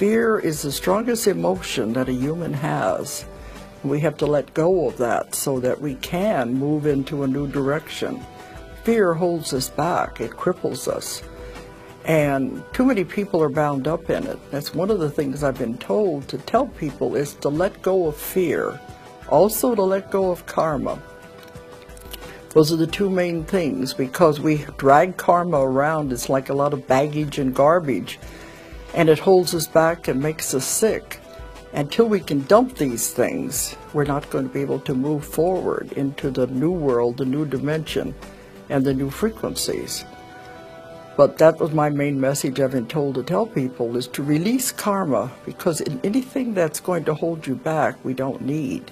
Fear is the strongest emotion that a human has. We have to let go of that so that we can move into a new direction. Fear holds us back. It cripples us. And too many people are bound up in it. That's one of the things I've been told to tell people is to let go of fear. Also to let go of karma. Those are the two main things, because we drag karma around. It's like a lot of baggage and garbage. And it holds us back and makes us sick. Until we can dump these things, we're not going to be able to move forward into the new world, the new dimension, and the new frequencies. But that was my main message I've been told to tell people, is to release karma, because in anything that's going to hold you back, we don't need.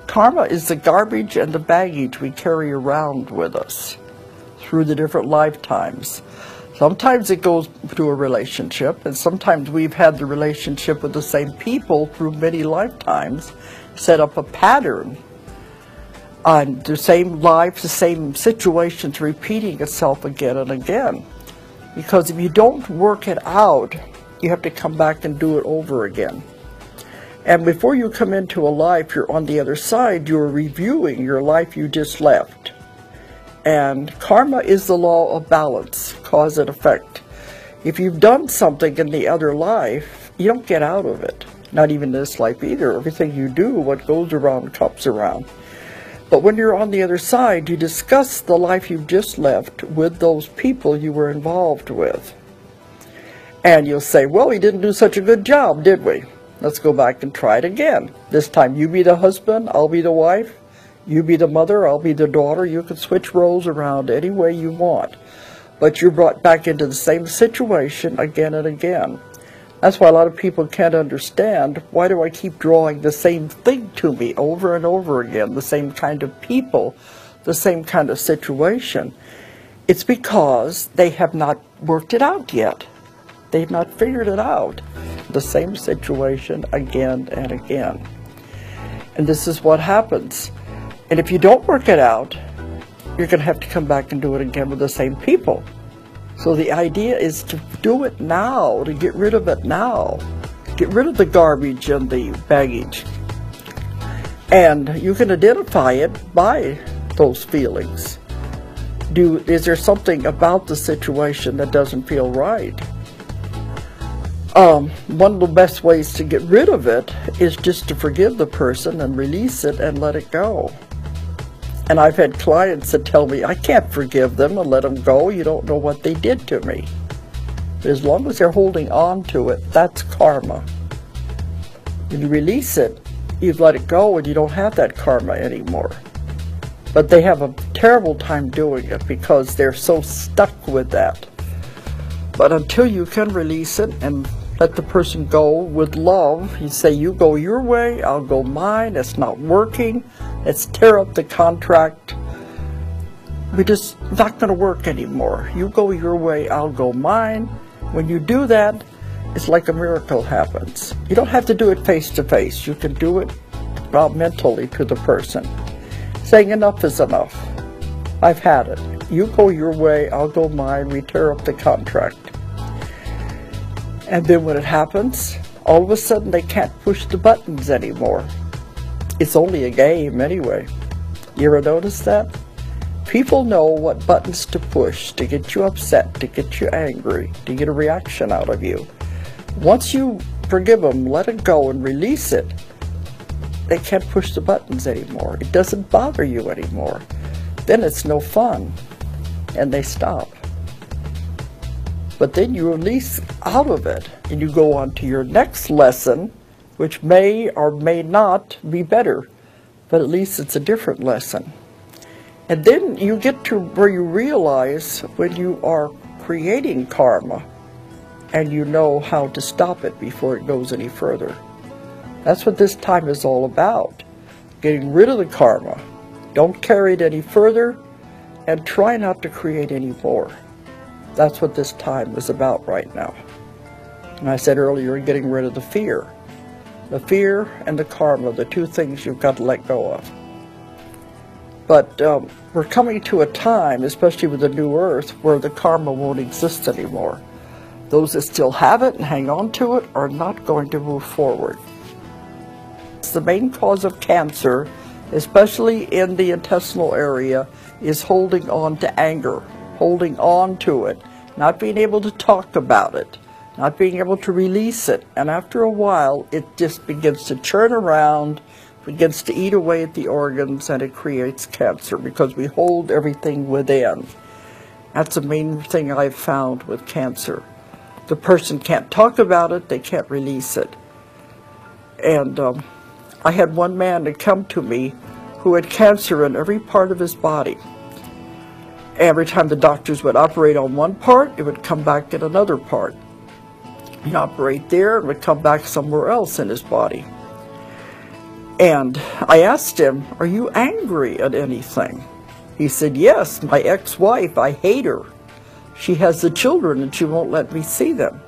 Karma is the garbage and the baggage we carry around with us through the different lifetimes. Sometimes it goes to a relationship, and sometimes we've had the relationship with the same people through many lifetimes, set up a pattern on the same life, the same situations repeating itself again and again. Because if you don't work it out, you have to come back and do it over again. And before you come into a life, you're on the other side, you're reviewing your life you just left. And karma is the law of balance, cause and effect. If you've done something in the other life, you don't get out of it. Not even this life either. Everything you do, what goes around comes around. But when you're on the other side, you discuss the life you've just left with those people you were involved with. And you'll say, well, we didn't do such a good job, did we? Let's go back and try it again. This time you be the husband, I'll be the wife. You be the mother, I'll be the daughter. You can switch roles around any way you want. But you're brought back into the same situation again and again. That's why a lot of people can't understand, why do I keep drawing the same thing to me over and over again, the same kind of people, the same kind of situation? It's because they have not worked it out yet. They've not figured it out. The same situation again and again. And this is what happens. And if you don't work it out, you're going to have to come back and do it again with the same people. So the idea is to do it now, to get rid of it now. Get rid of the garbage and the baggage. And you can identify it by those feelings. Is there something about the situation that doesn't feel right? One of the best ways to get rid of it is just to forgive the person and release it and let it go. And I've had clients that tell me, I can't forgive them and let them go. You don't know what they did to me. But as long as they're holding on to it, that's karma. When you release it, you've let it go and you don't have that karma anymore. But they have a terrible time doing it because they're so stuck with that. But until you can release it and let the person go with love, you say, you go your way, I'll go mine, it's not working, let's tear up the contract. We're just not going to work anymore. You go your way, I'll go mine. When you do that, it's like a miracle happens. You don't have to do it face to face. You can do it mentally to the person, saying enough is enough. I've had it. You go your way, I'll go mine, we tear up the contract. And then when it happens, all of a sudden they can't push the buttons anymore. It's only a game anyway. You ever notice that? People know what buttons to push to get you upset, to get you angry, to get a reaction out of you. Once you forgive them, let it go and release it, they can't push the buttons anymore. It doesn't bother you anymore. Then it's no fun, and they stop. But then you release out of it, and you go on to your next lesson, which may or may not be better, but at least it's a different lesson. And then you get to where you realize when you are creating karma, and you know how to stop it before it goes any further. That's what this time is all about, getting rid of the karma. Don't carry it any further, and try not to create any more. That's what this time is about right now. And I said earlier, getting rid of the fear. The fear and the karma, the two things you've got to let go of. But we're coming to a time, especially with the new earth, where the karma won't exist anymore. Those that still have it and hang on to it are not going to move forward. The main cause of cancer, especially in the intestinal area, is holding on to anger, holding on to it, not being able to talk about it, not being able to release it. And after a while, it just begins to churn around, begins to eat away at the organs, and it creates cancer because we hold everything within. That's the main thing I've found with cancer. The person can't talk about it, they can't release it. And I had one man that come to me who had cancer in every part of his body. Every time the doctors would operate on one part, it would come back in another part. He'd operate there, it would come back somewhere else in his body. And I asked him, "Are you angry at anything?" He said, "Yes, my ex-wife, I hate her. She has the children and she won't let me see them."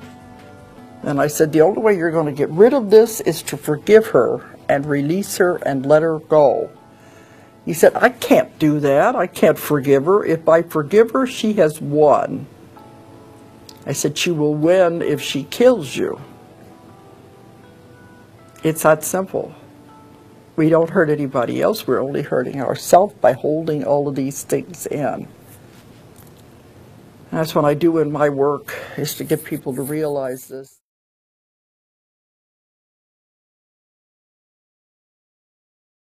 And I said, "The only way you're going to get rid of this is to forgive her and release her and let her go." He said, "I can't do that. I can't forgive her. If I forgive her, she has won." I said, "She will win if she kills you." It's that simple. We don't hurt anybody else. We're only hurting ourselves by holding all of these things in. And that's what I do in my work, is to get people to realize this.